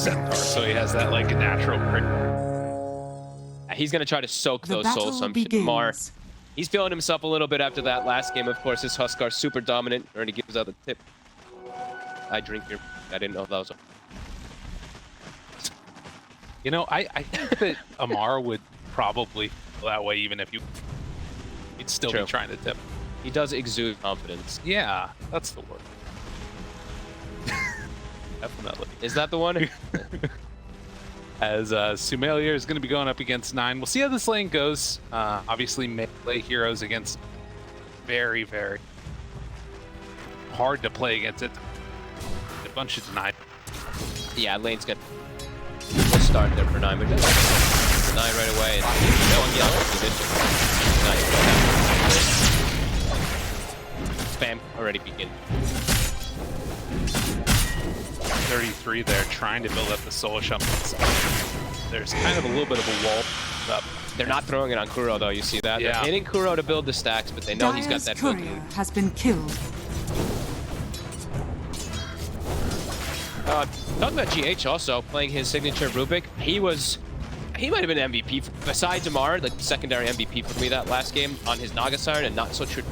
Centaur, so he has that like natural crit. He's gonna try to soak those souls. So I'm sure Mar, he's feeling himself a little bit after that last game. Of course, this Huskar super dominant. Already gives out the tip. I drink here. I didn't know that was. You know, I think that Amar would probably feel that way even if you'd still be trying to tip. He does exude confidence. Yeah, that's the word. Definitely. Is that the one? As Sumelier is going to be going up against 9. We'll see how this lane goes. Obviously, melee heroes against very, very hard to play against it. A bunch of denied. Yeah, lane's good. We'll start there for 9, but just 9 right away. And no one yelling. Spam already begin. 33 there, trying to build up the soul shump. There's kind of a little bit of a wall up. They're not throwing it on Kuro though. You see that? Yeah. They're hitting Kuro to build the stacks, but they know he's got that built in. Has been killed. Talking about GH also playing his signature Rubick. He might have been MVP besides Amar, like secondary MVP for me that last game on his Naga Siren, and not so true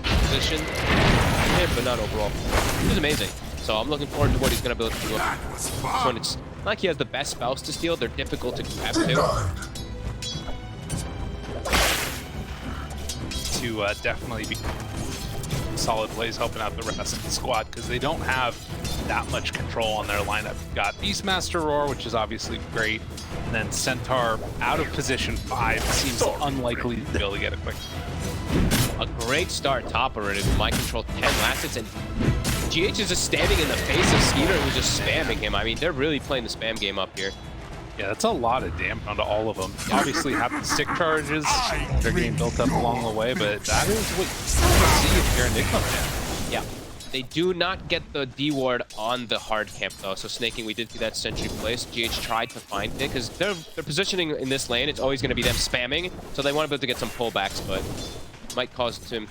position, but not overall. It was amazing. So I'm looking forward to what he's going to build. This one, it's not like he has the best spells to steal. They're difficult to grab too. To definitely be solid plays helping out the rest of the squad because they don't have that much control on their lineup. You've got Beastmaster Roar, which is obviously great, and then Centaur out of position 5 seems unlikely to be able to get a quick. A great start top already with my control 10 last hits, and GH is just standing in the face of Skeeter who's just spamming him. I mean, they're really playing the spam game up here. Yeah, that's a lot of damage onto all of them. You obviously have the stick charges. They're getting built up along the way, but that is what you see if you're Enigma fan. Yeah. They do not get the D ward on the hard camp though, so snaking, we did see that sentry place. GH tried to find it because their positioning in this lane, it's always going to be them spamming, so they want to be able to get some pullbacks, but might cause him.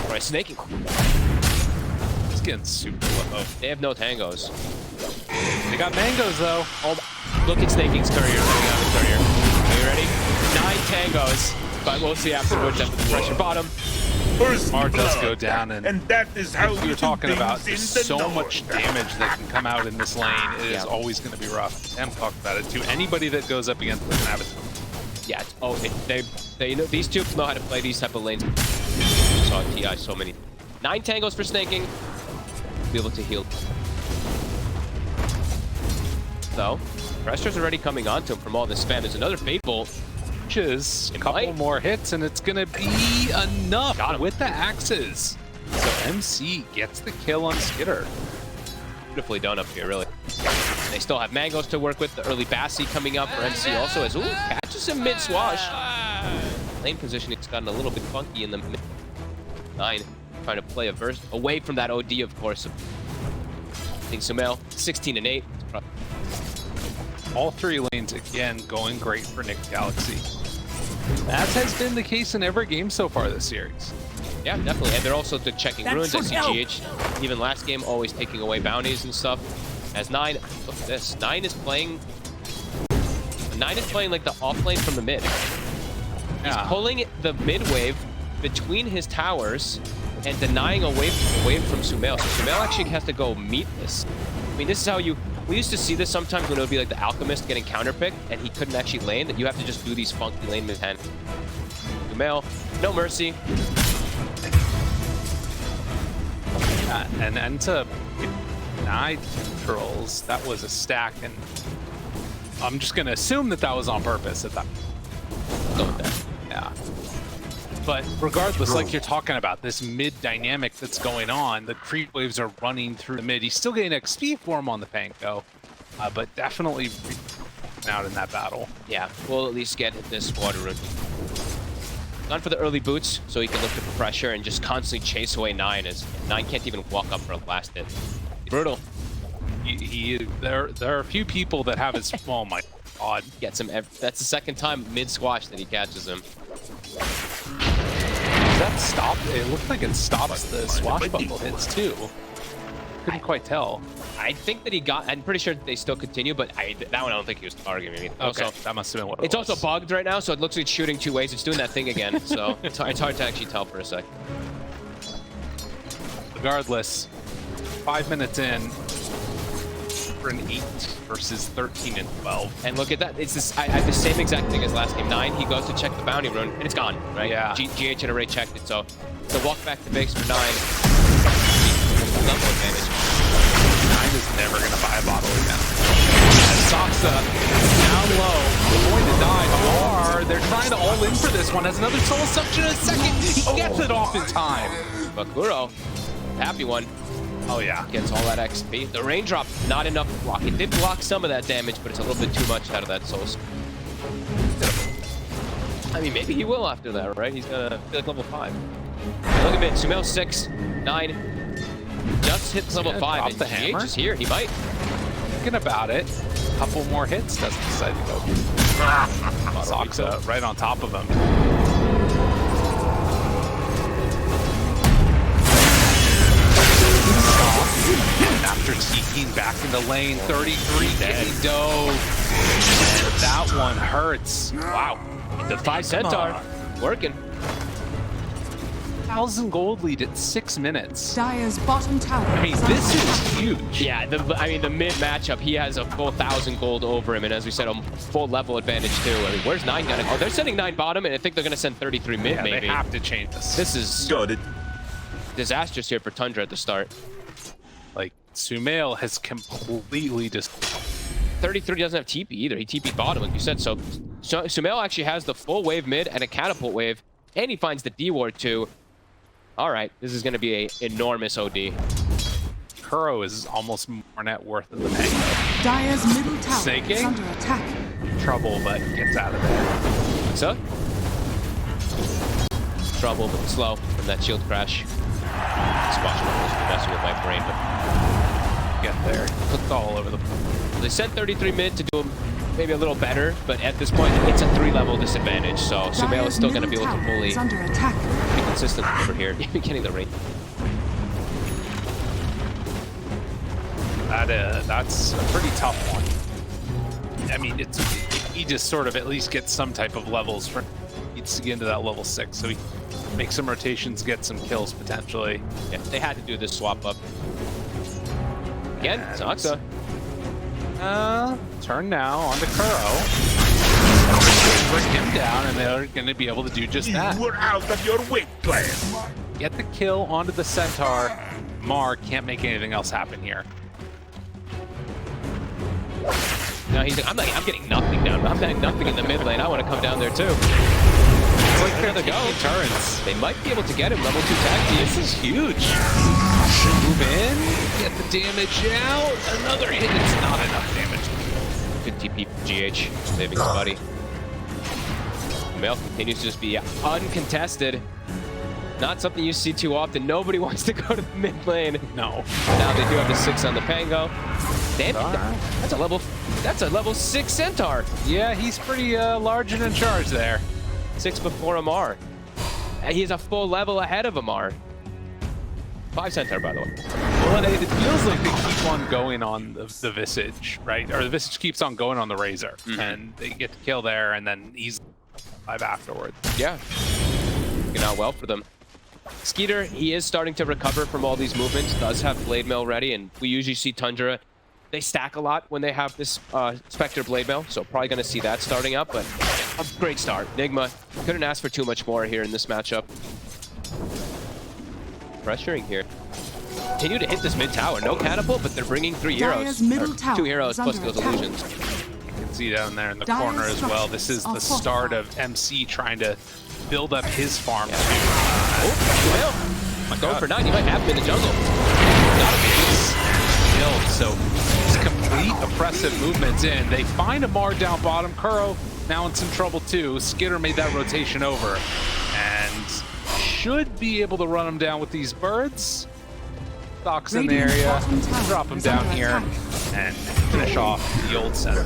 Right, snaking. It's getting super low. They have no tangos. They got mangoes though. Oh, look at snaking's courier coming out of the courier. Are you ready? 9 tangos, but we'll see afterwards after the pressure bottom. Mar does go down, and that is how we were talking about so much damage that can come out in this lane. It is always going to be rough. Em talked about it too. Anybody that goes up against them can have it. Yeah, they know, these two know how to play these type of lanes. Saw TI so many. 9 tangos for snaking. Be able to heal. So, pressure's already coming onto him from all this spam. There's another Fateful. Which is a couple more hits, and it's going to be enough with the axes. So MC gets the kill on Skitter. Beautifully done up here, really. They still have mangoes to work with. The early Bassi coming up for MC also as catches him mid-swash. Lane positioning's gotten a little bit funky in the mid 9. Trying to play a verse away from that OD, of course. I think Sumail, 16 and 8. All 3 lanes again going great for Nick Galaxy. As has been the case in every game so far this series. Yeah, definitely. And they're also checking runes. I see GH, even last game, always taking away bounties and stuff. As 9, look at this. 9 is playing like the off lane from the mid. He's pulling the mid wave between his towers and denying away from Sumail. So Sumail actually has to go meet this. I mean, this is how we used to see this sometimes when it would be like the Alchemist getting counterpicked and he couldn't actually lane, that you have to just do these funky lane mechanics. Sumail, no mercy. And to deny trolls, that was a stack, and I'm just going to assume that that was on purpose at that. Go with that. Yeah. But regardless, like you're talking about, this mid dynamic that's going on, the creep waves are running through the mid. He's still getting XP for him on the Panko, but definitely out in that battle. Yeah, we'll at least get this water rune. Gone for the early boots, so he can look for pressure and just constantly chase away 9, as 9 can't even walk up for a last hit. Brutal. There are a few people that have his, oh my god. Gets him, that's the second time mid-squash that he catches him. That stopped, it looked like it stops the swashbuckle hits too. Couldn't quite tell. I think that he got. I'm pretty sure they still continue, but that one I don't think he was targeting me. Okay, that must have been what it It's was. also bugged right now, so it looks like it's shooting 2 ways. It's doing that thing again, so it's hard to actually tell for a sec. Regardless, 5 minutes in for an 8 versus 13 and 12. And look at that. It's this. I have the same exact thing as last game. 9. He goes to check the bounty rune, and it's gone. Right? Yeah. GH had already checked it, so the walk back to base for 9. Level advantage. 9 is never gonna buy a bottle again. And Saksa down low. They're going to die, or they're trying to all in for this one. Has another soul suction in a second. He gets it off in time. Bakuro, happy one. Oh yeah. Gets all that XP. The raindrop, not enough to block. It did block some of that damage, but it's a little bit too much out of that soul. I mean, maybe he will after that, right? He's gonna be like level 5. Look at it, Sumail 6, 9. Just hit level 5, and the hammer? GH is here. He might. Thinking about it. A couple more hits, doesn't decide to go. Saksa right on top of him. And after TPing back in the lane, 33 getting dove. And that one hurts. Wow. The 5 Centaur working. 1,000 gold lead at 6 minutes. Dire's bottom tower. I mean, this is huge. Yeah, I mean, the mid matchup, he has a full 1,000 gold over him, and as we said, a full level advantage too. I mean, where's 9 gonna go? They're sending 9 bottom, and I think they're gonna send 33 mid, Yeah, maybe. they have to change this. This is Got it. disastrous here for Tundra at the start. Like, Sumail has completely just... 33 doesn't have TP either. He TP'd bottom, like you said. So Sumail actually has the full wave mid and a catapult wave, and he finds the D ward too. All right, this is going to be an enormous OD. Kuro is almost more net worth than the Mango. Dire's middle tower Snaking? is under attack. Trouble, but gets out of there. So, trouble, but slow from that shield crash. Squash messing with my brain, but Get there. Clicked all over the place. they sent 33 mid to do him maybe a little better, but at this point, it's a 3-level disadvantage, so Sumail is still going to be able to fully is under attack. be consistent over here. Even getting the rate. That's a pretty tough one. I mean, he just sort of at least gets some type of levels for needs to get into that level 6, so he makes some rotations, get some kills potentially. Yeah, they had to do this swap up. Again, Saksa. Turn now onto Kuro. Bring him down, and they're going to be able to do just that. You were out of your weight class. Get the kill onto the Centaur. Mar can't make anything else happen here. No, he's like, I'm getting nothing down. I'm getting nothing in the mid lane. I want to come down there too. It's like they're There they go. taking turns. They might be able to get him level 2 tag team. This is huge. Move in, get the damage out. Another hit. It's not enough damage. Good TP from GH, saving his buddy. Sumail continues to just be uncontested. Not something you see too often. Nobody wants to go to the mid lane. No. Now they do have the 6 on the Pango. Damn, Alright. that's a level 6 Centaur. Yeah, he's pretty large and in charge there. 6 before Amar. And he's a full level ahead of Amar. 5 Centaur, by the way. Well, it feels like they keep on going on the Visage, right? Or the Visage keeps on going on the Razor, and they get to kill there, and then he's 5 afterwards. Yeah. Working out well for them. Skeeter, he is starting to recover from all these movements, does have Blade Mail ready, and we usually see Tundra, they stack a lot when they have this Spectre Blade Mail, so probably going to see that starting up, but a great start. Nigma couldn't ask for too much more here in this matchup. Pressuring here. Continue to hit this mid tower. No catapult, but they're bringing 3 heroes. Dire's middle Or tower 2 heroes is plus under those attack. illusions. You can see down there in the Dire's corner as well. This is the structures are start of MC trying to build up his farm Yeah. too. Oh, well, going for 9. You might have him in the jungle. Gotta be killed, so just complete oppressive movements in. They find Amar down bottom. Kuro now in some trouble too. Skitter made that rotation over and should be able to run him down with these birds. Stocks in the Radiant's area, bottom tower drop him is down under here, attack. and finish off the old center.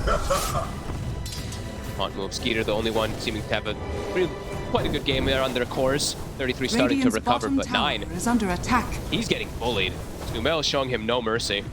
Taunt move. Skeeter, the only one seeming to have quite a good game there on their cores. 33 starting to Radiant's recover, bottom but tower 9, is under attack. he's getting bullied. Sumail is showing him no mercy.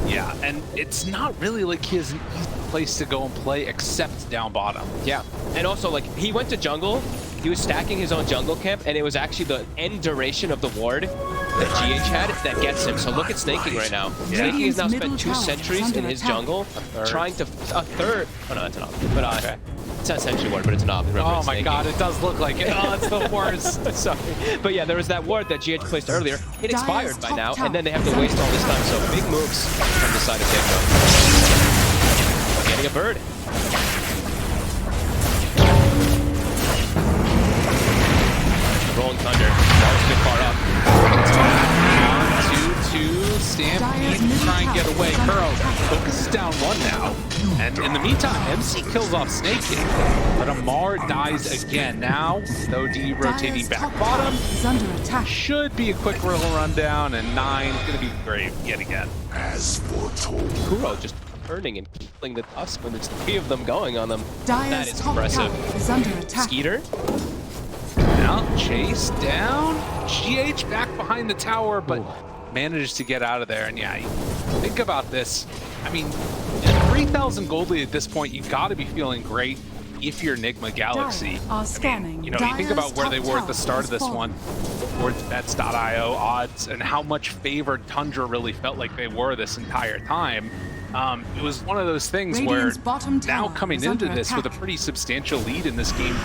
Yeah, and it's not really like he has an easy place to go and play except down bottom. Yeah, and also like he went to jungle, he was stacking his own jungle camp, and it was actually the end duration of the ward that GH had that gets him. So look at snaking right now. Snaking has now spent 2 sentries in his jungle, trying to a third. Oh no, that's an op. But okay. It's not sentry ward, but it's an op. Oh my god, it does look like it. Oh, it's the worst. Sorry. But yeah, there was that ward that GH placed earlier. It expired by now, and then they have to waste all this time. So big moves from the side of Digma. Getting a bird. Rolling Thunder. Ball's too far up. 2-2. Stampede to try and get away. Kuro focuses down 1 now. And in the meantime, MC kills off Snake King. But Amar dies again. Now, OD rotating back bottom. Under attack. Should be a quick little rundown, and 9 is going to be brave yet again. As foretold. Kuro just turning and killing the Tusk when there's 3 of them going on them. That Dire's is top impressive. tower is under attack. Skeeter. Now, chase down. GH back behind the tower, but manages to get out of there. And yeah, you think about this. I mean, 3,000 gold lead at this point, you got to be feeling great if you're Enigma Galaxy. Are scanning. I mean, you know, you think about where they were at the start of this one, towards bets.io odds, and how much favored Tundra really felt like they were this entire time. It was one of those things Radiant's where bottom now tower coming is into under this with a attack. pretty substantial lead in this game,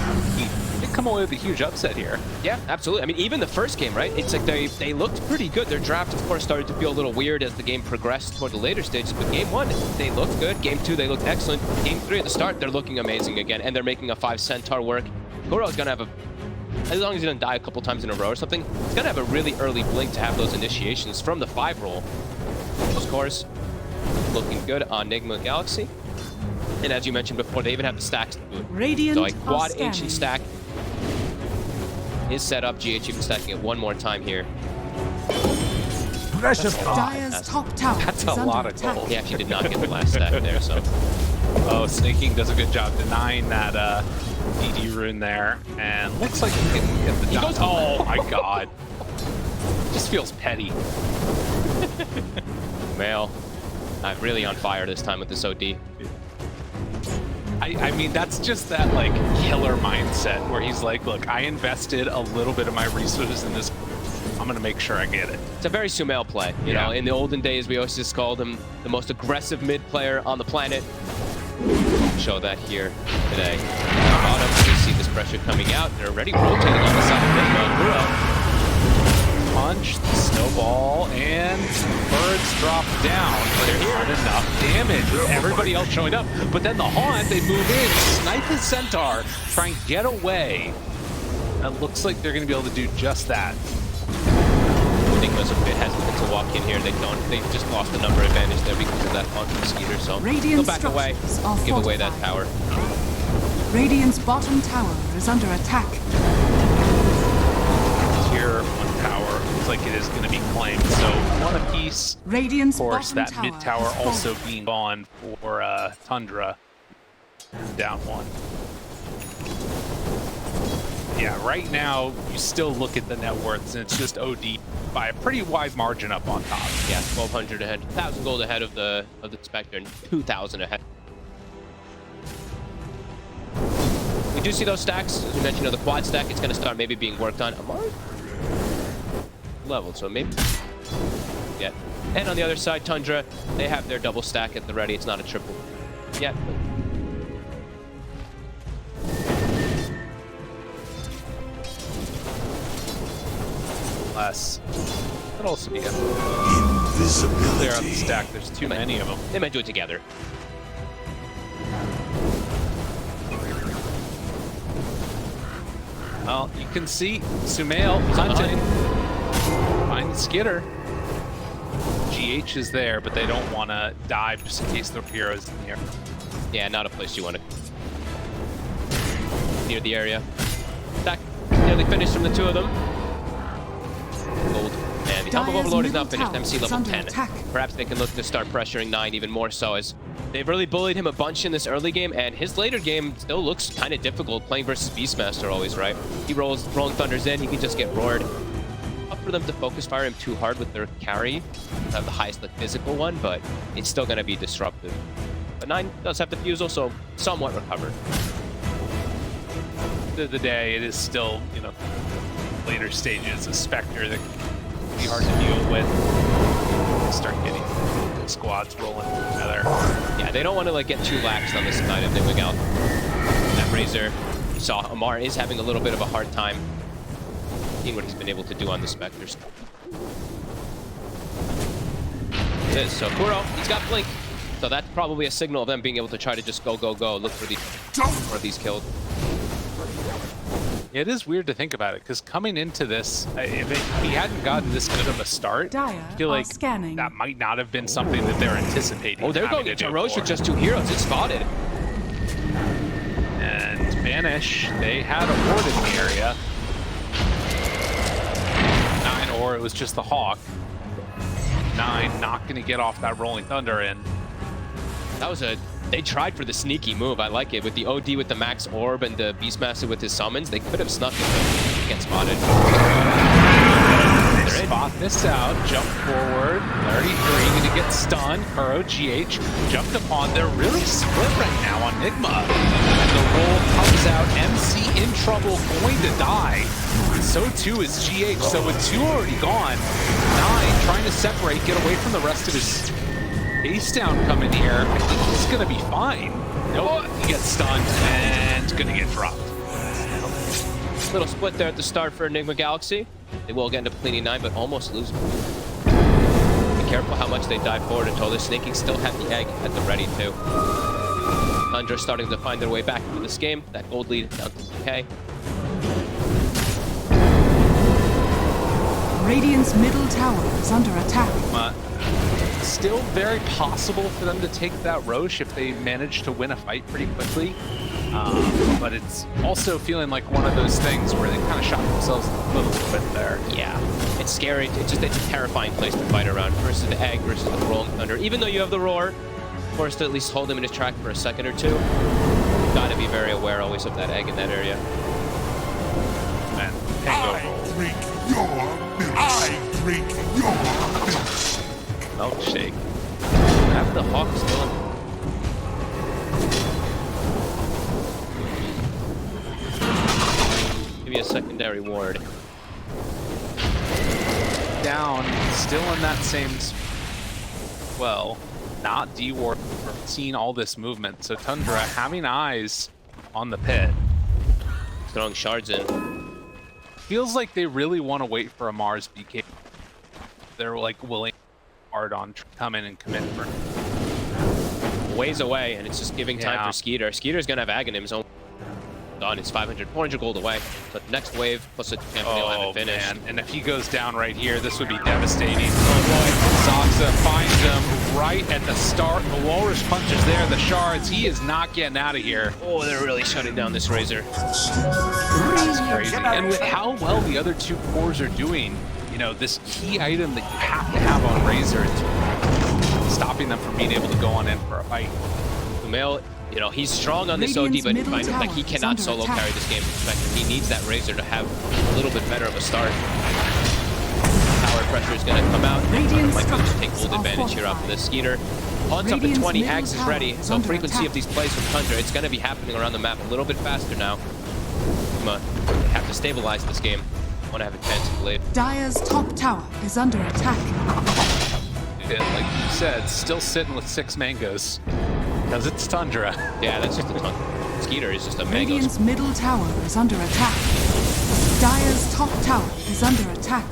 they come away with a huge upset here. Yeah, absolutely. I mean, even the first game, right? It's like they looked pretty good. Their draft, of course, started to feel a little weird as the game progressed toward the later stages. But game 1, they looked good. Game 2, they looked excellent. Game 3 at the start, they're looking amazing again. And they're making a 5 Centaur work. Kuro's going to have as long as he doesn't die a couple times in a row or something, he's going to have a really early blink to have those initiations from the 5 roll. Those scores looking good on Enigma Galaxy. And as you mentioned before, they even have the stacks to do it. Radiant So like quad scanning. ancient stack is set up. GH even stacking it one more time here. Precious Dire's top tower That's is a under lot of attack. gold. He actually did not get the last stack there, so. Oh, Snaking does a good job denying that DD rune there, and looks like he can get the job. Oh my god. Just feels petty. Male. Really on fire this time with this OD. I mean, that's just that, like, killer mindset where he's like, look, I invested a little bit of my resources in this. I'm going to make sure I get it. It's a very Sumail play. You know, in the olden days, we always just called him the most aggressive mid player on the planet. Show that here today. Bottom, you see this pressure coming out. They're already rotating on the side of Enigma. Punch, the snowball, and birds drop down, but there's not enough damage with everybody else showing up. But then the Haunt, they move in, snipe his Centaur, try and get away. And it looks like they're going to be able to do just that. Enigma's a bit hesitant to walk in here. They just lost the number advantage there because of that Haunt from Skeeter. So Radiant go back away, structures are give away that fortified. tower. Radiant's bottom tower is under attack. Tier 1 tower looks like it is going to be claimed. So one apiece. Radiant's Of course, bottom that mid tower tower is also fortified. being gone for Tundra. Down 1. Yeah, right now, you still look at the net worths, and it's just OD by a pretty wide margin up on top. Yeah, 1,200 ahead, 1,000 gold ahead of the Spectre, and 2,000 ahead. We do see those stacks, as we mentioned, the quad stack. It's going to start maybe being worked on. Amar leveled, so maybe. Yeah. And on the other side, Tundra, they have their double stack at the ready. It's not a triple yet. But Less. Could also be a invisibility. clear out the stack. There's too many of them. they might do it together. Well, you can see Sumail hunting. Find Skitter. GH is there, but they don't want to dive just in case the hero's in here. Yeah, not a place you want to. Near the area. Stack nearly finished from the 2 of them. Gold. And the Helm of Dire's Overlord is now middle finished. tower MC is level under 10. attack. Perhaps they can look to start pressuring 9 even more so, as they've really bullied him a bunch in this early game, and his later game still looks kind of difficult playing versus Beastmaster always, right? He rolling Thunders in, he can just get roared. tough for them to focus fire him too hard with their carry. They have the highest like, physical one, but it's still going to be disruptive. But 9 does have defusal, so somewhat recovered. At the end of the day, it is still, you know, later stages, a Spectre that can be hard to deal with. Start getting squads rolling together. Yeah, they don't want to like get too laxed on this side of Nigma Gal. That Razor, you saw Amar is having a little bit of a hard time seeing what he's been able to do on the Spectres. So Kuro, he's got Blink. So that's probably a signal of them being able to try to just go, look for these killed. It is weird to think about it, because coming into this, if he hadn't gotten this good of a start, I feel like that might not have been something that they're anticipating. Oh, they're going into Roche with just 2 heroes. It's spotted. And Vanish, they had a ward in the area. 9, or it was just the Hawk. 9 not going to get off that Rolling Thunder, and that was they tried for the sneaky move. I like it. With the OD with the max orb and the Beastmaster with his summons, they could have snuck it, but get spotted. They spot this out, jump forward, 33 going to get stunned. Kuro, GH, jumped upon. They're really split right now on Nigma. And the roll comes out, MC in trouble, going to die. So too is GH, so with 2 already gone, 9 trying to separate, get away from the rest of his Ace down coming here. I think he's gonna be fine. Nope, he gets stunned and gonna get dropped. Little split there at the start for Enigma Galaxy. They will get into Pliny 9, but almost lose. Be careful how much they dive forward until they're snaking. Still have the egg at the ready too. Tundra starting to find their way back into this game. That gold lead down to K. Radiant's middle tower is under attack. Still very possible for them to take that Roche if they manage to win a fight pretty quickly. But it's also feeling like one of those things where they kind of shot themselves in the foot a little bit there. Yeah, it's scary. It's a terrifying place to fight around versus the egg versus the Rolling Thunder. Even though you have the roar, forced to at least hold him in his track for a second or two. You've got to be very aware always of that egg in that area. Man, I drink your milk. Milkshake. Have the Hawk still in. Give me a secondary ward. Down, still in that same well, not D-ward, seeing all this movement. So Tundra having eyes on the pit. Throwing shards in. Feels like they really want to wait for Amar's BK. They're like willing hard on come in and commit for ways away, and it's just giving time for Skeeter. Skeeter's gonna have Ag in him. Done. It's 400 gold away. So next wave plus a champion will have it finished. Man. And if he goes down right here, this would be devastating. Oh boy, Saxa finds him right at the start. The Walrus punches there, the shards. He is not getting out of here. Oh, they're really shutting down this Razor. That's crazy. And with how well the other 2 cores are doing, you know, this key item that you have to have on Razor is stopping them from being able to go on in for a fight. Sumail, you know, he's strong on this OD, but like he cannot solo carry this game. He needs that Razor to have a little bit better of a start. Power pressure is going to come out. Might be able to take full advantage here off of this Skeeter. Haunts up at 20, Axe is ready. So frequency of these plays from Tundra, it's going to be happening around the map a little bit faster now. Have to stabilize this game. Want to have a chance to lead. Dire's top tower is under attack. And like you said, still sitting with 6 mangoes. Because it's Tundra. Yeah, that's just a Tundra. Skeeter is just a mango. Radiant's middle tower is under attack. Dire's top tower is under attack.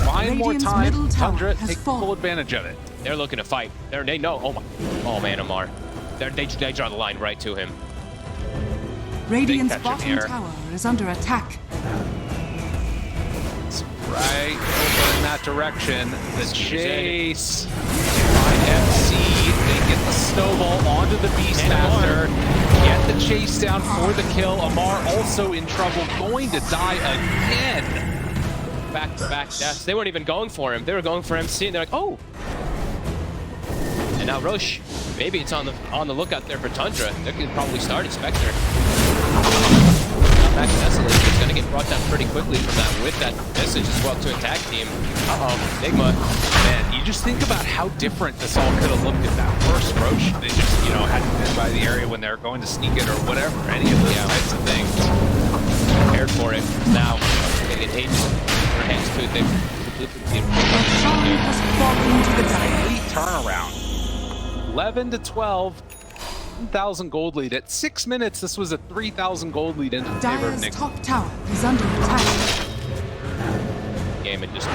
Find more time, Tundra, take full advantage of it. They're looking to fight. They know. Oh man, Amar. They draw the line right to him. Radiant's bottom tower is under attack. It's right over in that direction. The chase. Find FC. They get the snowball onto the Beastmaster. Get the chase down for the kill. Amar also in trouble, going to die again. Back-to-back deaths. They weren't even going for him. They were going for MC, and they're like, oh. And now Roche, maybe it's on the lookout there for Tundra. They could probably start at Spectre. Max Escalate is going to get brought down pretty quickly from that with that Visage as well to attack team. Nigma. Man, you just think about how different this all could have looked at that first Roche. They just, you know, hadn't been by the area when they were going to sneak it or whatever. Any of those types of things. Prepared for it. Now, they get H their hands to it. They've completely has fallen to the dire. Complete turnaround. 11 to 12. 1,000 gold lead. At 6 minutes, this was a 3,000 gold lead into the favor of Dire's Nick. top tower is under attack. game and just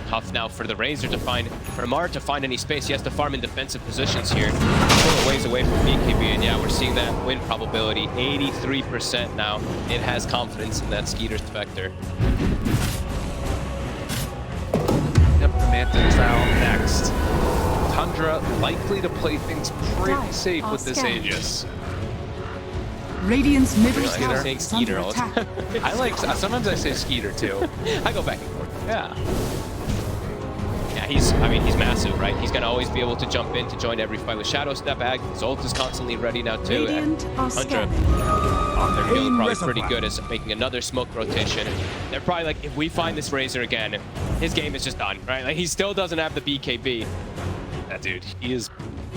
tough now for the Razor to find, for Amar to find any space. He has to farm in defensive positions here. Still a ways away from BKB, and yeah, we're seeing that win probability, 83% now. It has confidence in that Skeeter's Spectre. Yep, the Mantic Trial next. Tundra likely to play things pretty safe with this Aegis. Radiant's middle Really, tower I'm saying is Skeeter under all the attack. time. I like, sometimes I say Skeeter too. I go back and forth. Yeah. Yeah, he's massive, right? He's gonna always be able to jump in to join every fight with Shadow Step. His ult is constantly ready now too. Radiant are Tundra, scanning. they're feeling probably pretty good as making another smoke rotation. They're probably like, if we find this Razor again, his game is just done, right? Like, he still doesn't have the BKB. That dude, he is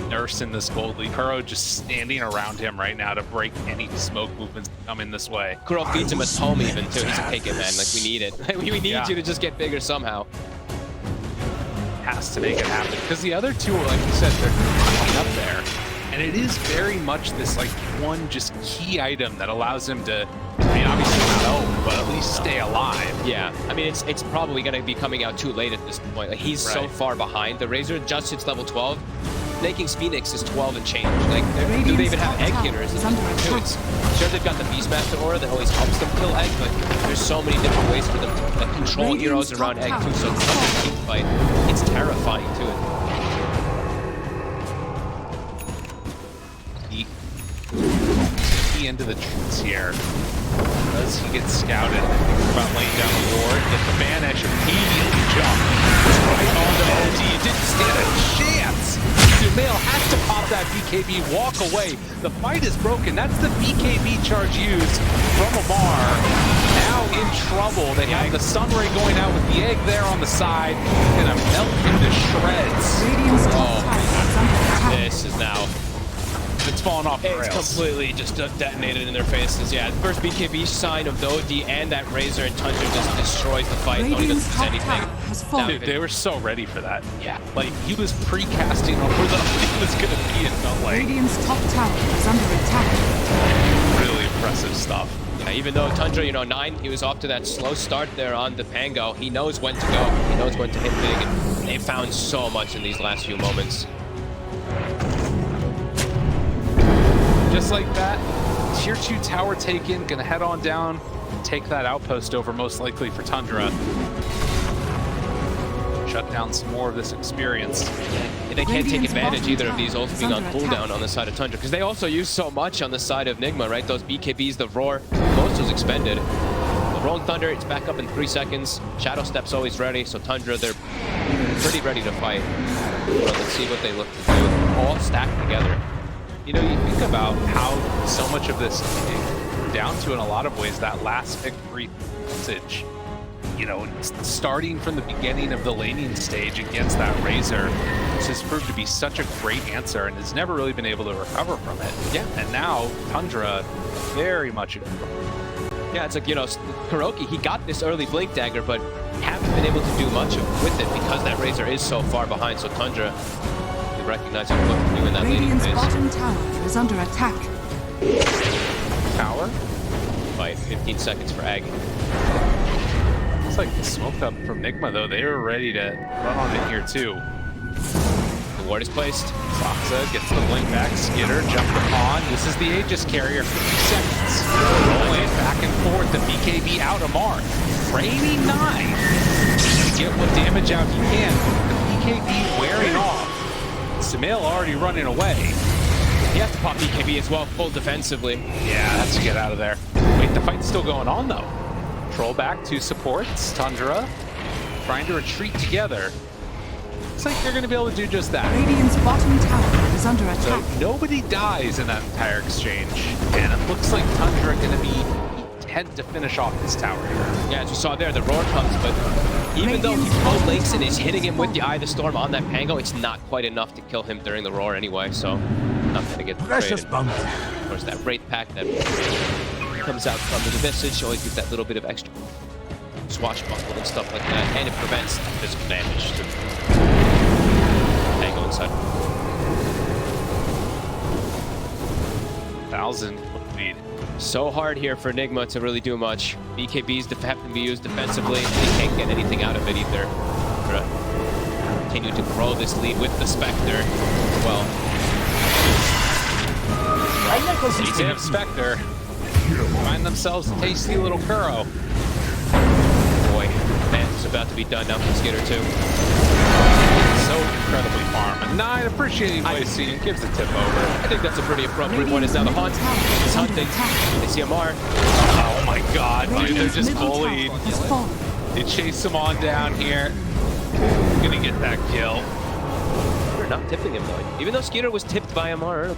nursing this gold lead. Kuro just standing around him right now to break any smoke movements coming this way. Kuro feeds him at home even too. He's like, take it, man. Like, we need it. we need you to just get bigger somehow. Has to make it happen. Because the other two, like you said, they're coming up there. And it is very much this like one just key item that allows him to, I mean, obviously not own, but at least stay alive. Yeah, I mean, it's probably going to be coming out too late at this point. Like, he's so far behind. The Razor just hits level 12. Snake's Phoenix is 12 and change. Like, do they even have egg hitters? Sure, they've got the Beastmaster aura that always helps them kill egg, but there's so many different ways for them to control heroes around egg too. So it's such a team fight. It's terrifying too. He into the trees here. As he gets scouted, think about laying down the ward, get the Vanish, immediately jump right onto OD. It didn't stand a chance. Sumail has to pop that BKB, walk away. The fight is broken. That's the BKB charge used from Amar. Now in trouble. They have the Sunray going out with the egg there on the side. Gonna melt him to shreds. Radiant's top tower is under attack. This is now... It's falling off the rails. It's completely just detonated in their faces. Yeah, the first BKB sign of the OD and that Razor and Tundra just destroys the fight. Don't even Radiant's does top anything. tower has fallen. Dude, they were so ready for that. Yeah. Like, he was pre-casting on where the fight was going to be, it felt like. Radiant's top tower is under attack. Really impressive stuff. Yeah, even though Tundra, 9, he was off to that slow start there on the Pango. He knows when to go. He knows when to hit big, and they found so much in these last few moments. Just like that, tier 2 tower taken, gonna head on down, take that outpost over most likely for Tundra. Shut down some more of this experience. And they can't take advantage either of these ults being on cooldown on the side of Tundra, because they also use so much on the side of Nigma, right? Those BKBs, the Roar, most was expended. The Rolling Thunder, it's back up in 3 seconds. Shadow Step's always ready, so Tundra, they're pretty ready to fight. Well, let's see what they look to do. All stacked together. You know, you think about how so much of this came down to, in a lot of ways, that last victory Visage. Starting from the beginning of the laning stage against that Razor, this has proved to be such a great answer and has never really been able to recover from it. Yeah. And now, Tundra, very much in control. Yeah, it's like, Kuroki, he got this early Blink Dagger, but haven't been able to do much with it because that Razor is so far behind. So Tundra, they recognize what to do in that laning Radiant's phase. bottom tower is under attack. Tower? Fight, 15 seconds for Egg. Looks like the smoke up from Nigma, though. They were ready to run on it here, too. The ward is placed. Foxa gets the blink back. Skitter jumped upon. This is the Aegis carrier. 50 seconds. Rolling back and forth. The BKB out of Mark. Rainy 9. To get what damage out he can. The BKB wearing off. Sumail already running away. He has to pop BKB as well, full defensively. Yeah, that's to get out of there. Wait, the fight's still going on, though. Troll back to supports. Tundra trying to retreat together. Looks like they're going to be able to do just that. Radiant's bottom tower is under So attack. nobody dies in that entire exchange, and it looks like Tundra going to be intent to finish off this tower here. Yeah, as you saw there, the roar comes, but even though he pro links and is hitting him with the Eye of the Storm on that Pango, it's not quite enough to kill him during the roar anyway, so not gonna get the Precious trade. bounty. Of course, that Wraith Pack that comes out from the Visage always gives that little bit of extra swashbuckle and stuff like that, and it prevents physical damage to Pango inside. 1,000 lead. So hard here for Enigma to really do much. BKBs have to be used defensively. They can't get anything out of it either. Continue to grow this lead with the Spectre. Well, They have Spectre. Find themselves a tasty little Kuro. boy, man, it's about to be done now for Skitter too. So incredibly farm. And 9 appreciating way scene gives the tip over. I think that's a pretty appropriate one. Is now the hunt. It's hunting. They see Amar. Oh my god, dude, they're Radiant's just middle bullied. tower has fallen. They chase him on down here. Gonna get that kill. They're not tipping him though. Even though Skitter was tipped by Amar early.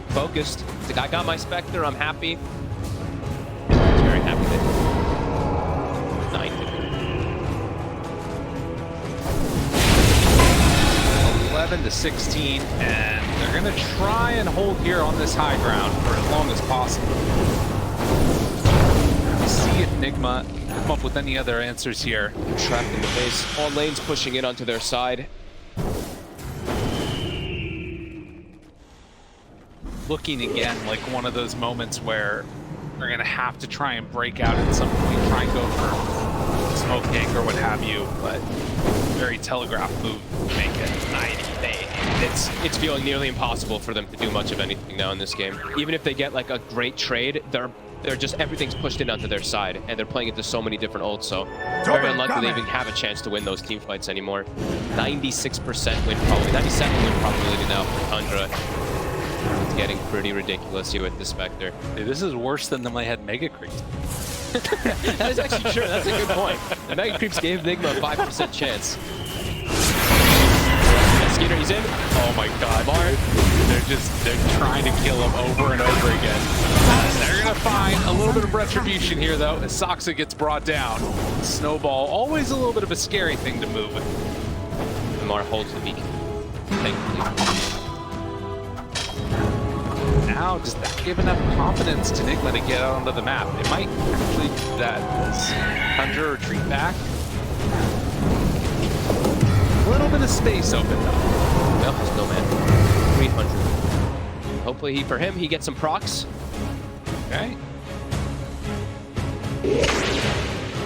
Focused. He's like, I got my Spectre, I'm happy. He's very happy that 9 11 to 16, and they're gonna try and hold here on this high ground for as long as possible. See if Enigma can come up with any other answers here. trapped in the base. All lanes pushing in onto their side. Looking again like one of those moments where they're gonna have to try and break out at some point, try and go for smoke gank or what have you, but very telegraph move to make it. It's feeling nearly impossible for them to do much of anything now in this game. Even if they get like a great trade, they're just everything's pushed in onto their side, and they're playing into so many different ults, so very unlikely they even have a chance to win those team fights anymore. 96% win probably, 97% win probability now for Tundra. It's getting pretty ridiculous here with the Spectre. Dude, this is worse than when I had Mega Creep. That is actually true. That's a good point. The Mega Creeps gave Enigma a 5% chance. Skeeter, he's in. Oh my god, dude. They're trying to kill him over and over again. They're gonna find a little bit of retribution here though, as Soxa gets brought down. Snowball, always a little bit of a scary thing to move with. Amar holds the beacon. Thankfully. Now, does that give enough confidence to Enigma to get out onto the map? It might actually do that as Tundra retreat back. A little bit of space open though. Well, no man. 300. Hopefully for him, he gets some procs. Okay.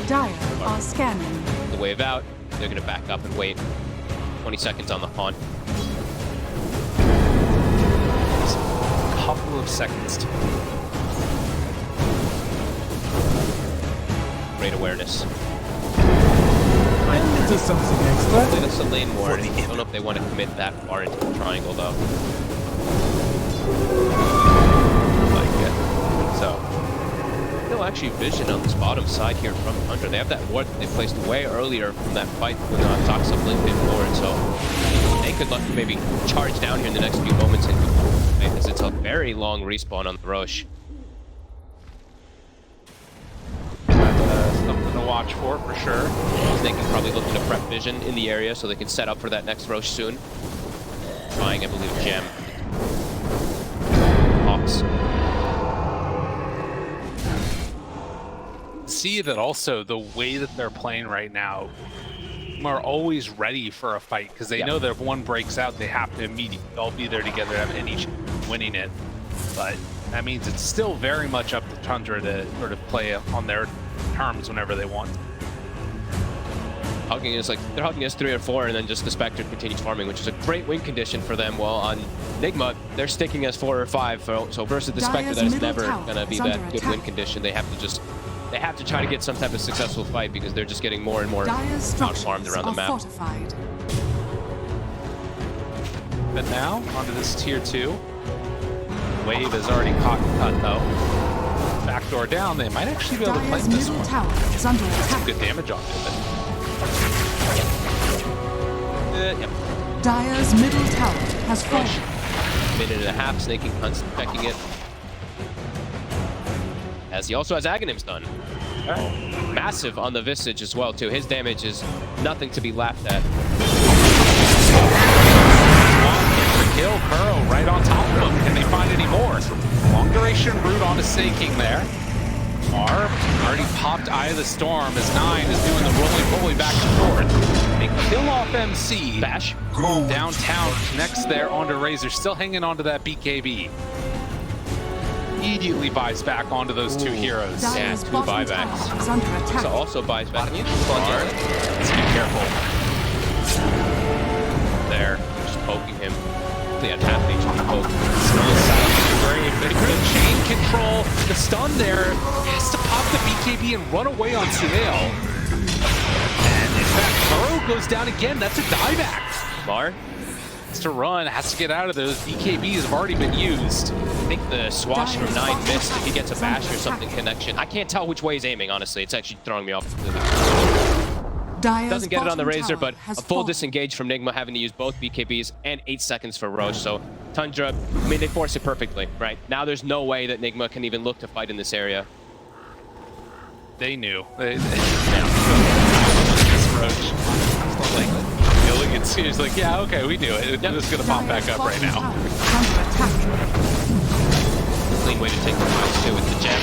Dire are scanning. The wave out. They're gonna back up and wait. 20 seconds on the haunt. Couple of seconds to Great awareness. Into something extra. Hopefully that's a lane war. I don't know if they want to commit that far into the triangle though. like it. So, No, actually vision on this bottom side here from Tundra. They have that ward that they placed way earlier from that fight when Toxa blinked in forward, so they could look to maybe charge down here in the next few moments and because it's a very long respawn on the Roche. something to watch for sure. They can probably look to prep vision in the area so they can set up for that next Roche soon. Trying, I believe, Gem. Hawks. See that also the way that they're playing right now are always ready for a fight because they know that if one breaks out, they have to immediately all be there together to have any chance of winning it. But that means it's still very much up to Tundra to sort of play on their terms whenever they want. Hugging is like they're hugging us 3 or 4, and then just the Spectre continues farming, which is a great win condition for them. While on Enigma, they're sticking as 4 or 5. So versus the Spectre, that is never gonna be that good win condition. They have to try to get some type of successful fight because they're just getting more and more out-farmed around the map. Fortified. But now, onto this tier 2. Wave is already caught and cut though. Backdoor down, they might actually be able to play Dire's this middle one. tower is under attack. Good damage on it. Yep. Dire's middle tower has fallen. Minute and a half, snaking hunts, checking it. as he also has Aghanim stun. Massive on the Visage as well, too. His damage is nothing to be laughed at. Kill Kuro right on top of him. Can they find any more? Long duration root onto King there. Mar already popped Eye of the Storm as 9 is doing the rolling bully back and forth. They kill off MC. Bash. Downtown connects there onto Razor, still hanging onto that BKB. Immediately buys back onto those two heroes. Yeah, 2 buybacks. So also buys back. Can you let's be careful. There, just poking him. Yeah, half HP poke. Still inside the grave. Good chain control. The stun there has to pop the BKB and run away on Sumail. And in fact, Burrow goes down again. That's a dieback. Mar has to run, has to get out of those. BKBs have already been used. I think the swash from 9 missed if he gets a bash or something connection. I can't tell which way he's aiming, honestly. It's actually throwing me off completely. Doesn't get it on the Razor, but a full disengage from Nigma, having to use both BKBs and 8 seconds for Roche. So Tundra, I mean, they force it perfectly, right? Now there's no way that Nigma can even look to fight in this area. They knew. Roche. It's like, yeah, okay, we knew it. It was going to pop back up right now. Clean way to take the fight, too, with the gem.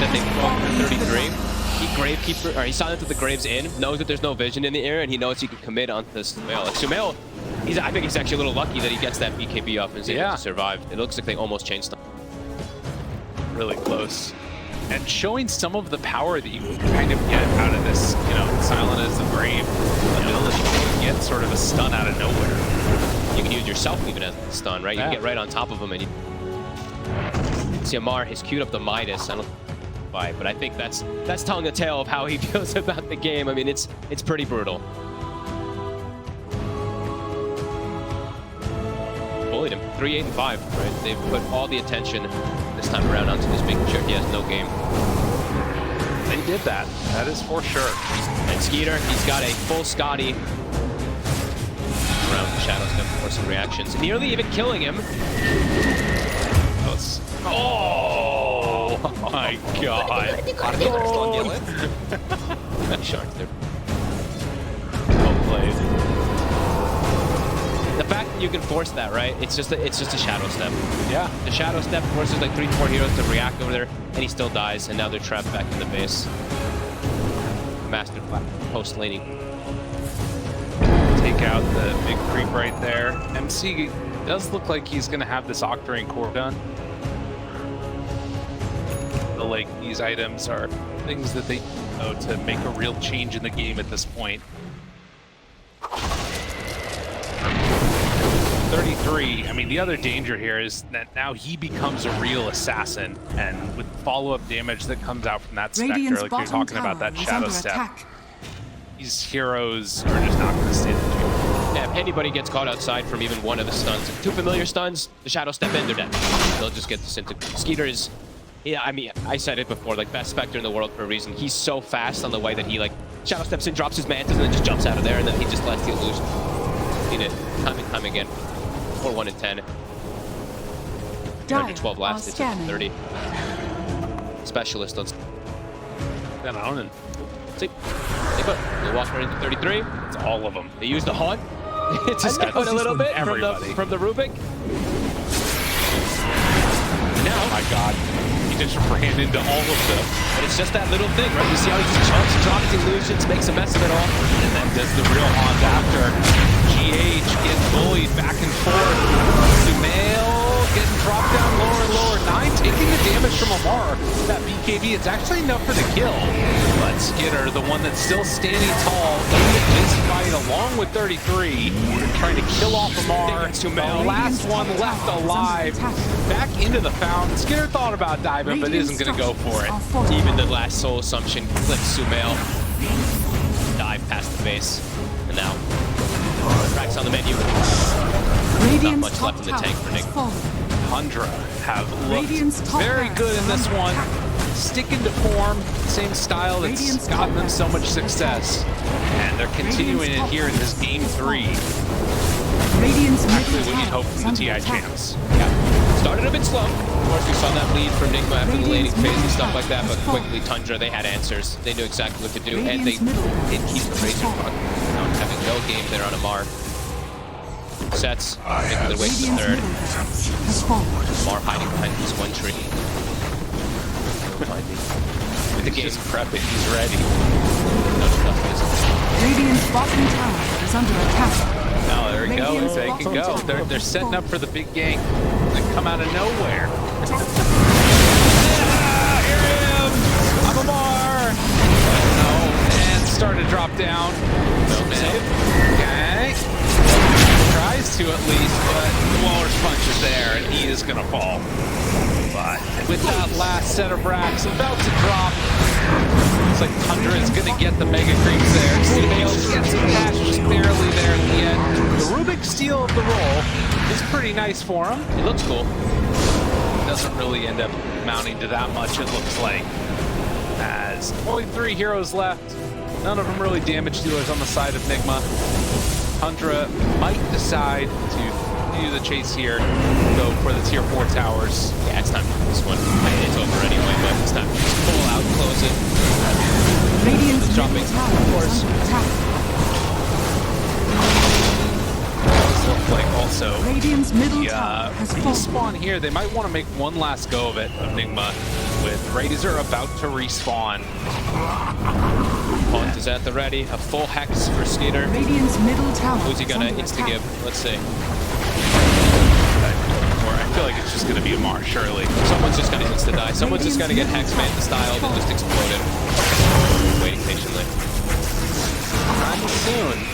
That they fought for 33. He Gravekeeper, or he silenced the Graves in, knows that there's no vision in the air, and he knows he can commit onto Sumail. Like Sumail, I think he's actually a little lucky that he gets that BKB up and is able to survive. It looks like they almost changed them. Really close. And showing some of the power that you can kind of get out of this, you know, Silent as the Grave ability to get sort of a stun out of nowhere. You can use yourself even as a stun, right? You can get right on top of him and you see Amar has queued up the Midas. I don't by, but I think that's telling a tale of how he feels about the game. I mean, it's pretty brutal. Bullied him 3, 8, and 5. Right? They've put all the attention this time around onto this, making sure he has no game. They did that. That is for sure. And Skeeter, he's got a full Scotty around the Shadow Step for some reactions, nearly even killing him. Oh my god. Sharks there. Well played. The fact that you can force that, right? It's just a Shadow Step. Yeah. The Shadow Step forces like 3-4 heroes to react over there, and he still dies, and now they're trapped back in the base. Master post laning. Take out the big creep right there. MC does look like he's gonna have this Octarine core done. Like these items are things that they know to make a real change in the game at this point. 33, I mean, the other danger here is that now he becomes a real assassin, and with follow-up damage that comes out from that Spectre, like you're talking about that Shadow Step, these heroes are just not going to stand the chance. Yeah, if anybody gets caught outside from even one of the stuns, 2 familiar stuns, the Shadow Step in, they're dead. They'll just get this into Skeeter is. Yeah, I mean, I said it before, like, best Spectre in the world for a reason. He's so fast on the way that he, like, Shadow Steps in, drops his mantis, and then just jumps out of there, and then he just lets you lose. Seen it time and time again. 4-1 in 10. 12 last, it's 30. Specialist, let's Then on and see. They walk right into 33. it's all of them. They use the haunt. It's just going a little bit from the Rubick. Oh my god. He just ran into all of them. But it's just that little thing, right? You see how he just jumps, drops illusions, makes a mess of it all. And then does the real haunt after. GH gets bullied back and forth. Sumail getting dropped down lower and lower. 9 taking the damage from Amar. That BKB, it's actually enough for the kill. But Skitter, the one that's still standing tall in this fight along with 33, trying to kill off Amar. Sumail, last one left alive. Back into the fountain. Skitter thought about diving, but isn't going to go for it. Even the last soul assumption clicks Sumail. Dive past the base. And now, cracks on the menu. Not much left in the tank for Nick. Tundra have looked very good in this one. Sticking to form, same style that's gotten them so much success. And they're continuing it here in this game 3. Actually, what you'd hope from the TI champs. Yeah. Started a bit slow. Of course, we saw that lead from Nigma after the laning phase and stuff like that, but quickly Tundra, they had answers. They knew exactly what to do, and they did keep the Razor Front, having no game there on Amar. Sets, making their way to the third. Amar hiding behind this one tree. With the game prepping, he's ready. Radiant's bottom tower is under attack. Oh, there he goes. They can go. They're setting up for the big gank. They come out of nowhere. Here I am. I'm Amar. No, and start to drop down. Okay. Tries to at least, but the Walrus Punch is there, and he is gonna fall. But with that last set of racks about to drop, looks like Tundra is gonna get the Mega Creeps there. Sumail gets some cash just barely there at the end. The Rubick steal of the roll is pretty nice for him. It looks cool. Doesn't really end up amounting to that much, it looks like. As only 3 heroes left, none of them really damage dealers on the side of Nigma. Tundra might decide to do the chase here, go for the tier 4 towers. Yeah, it's time for this one. I mean, it's over anyway, but it's time to just pull out, close it. Radiant's dropping, of course. Does look like also Radiant's middle tower has respawn here. They might want to make one last go of it, of Nigma, with Razor about to respawn. Haunt is at the ready. A full hex for Skeeter. Radiant's middle tower. Who's he gonna insta-give? Let's see. Or I feel like it's just gonna be Amar, surely. Someone's just gonna insta-die. Someone's just gonna get Hexman styled and just exploded. Waiting patiently. Not soon.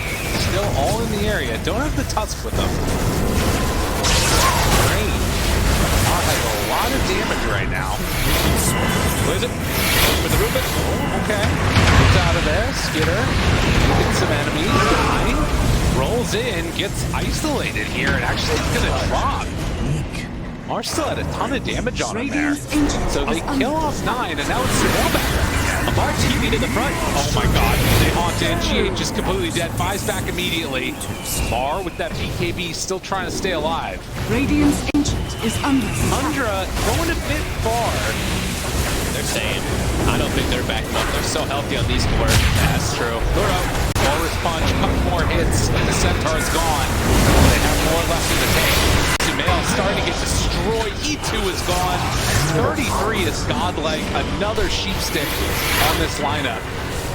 Still all in the area. Don't have the Tusk with them. Rain. Amar has a lot of damage right now. Who is it? For the Rubick? Okay. Gets out of there. Skitter. Gets some enemies. Dying. Rolls in. Gets isolated here. And actually it's going to drop. Mar still had a ton of damage on him there. So they kill off 9, and now it's Sumail. Amar TV to the front. Oh my god. They haunted. GH is completely dead. Fi's back immediately. Mar with that BKB still trying to stay alive. Radiant's Ancient is under attack. Tundra going a bit far. They're saying, I don't think they're backing up. They're so healthy on these 4. That's true. Luro, Walrus Punch, couple more hits, and the Centaur's gone. They have more left in the tank. Sumail starting to get destroyed. E2 is gone. 33 is godlike. Another sheep stick on this lineup.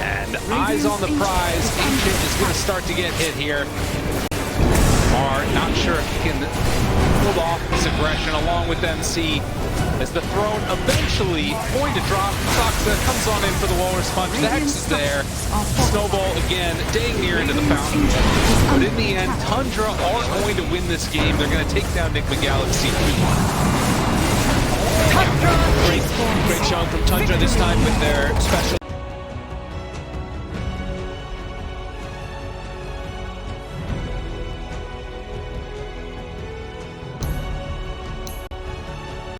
And eyes on the prize. Ancient is going to start to get hit here. Mar not sure if he can hold off this aggression along with MC. As the throne eventually going to drop, Soxa comes on in for the Walrus Punch. The Hex is there. Snowball again, dang near into the fountain. But in the end, Tundra are going to win this game. They're going to take down Nigma Galaxy 2-1. Great shot from Tundra this time with their special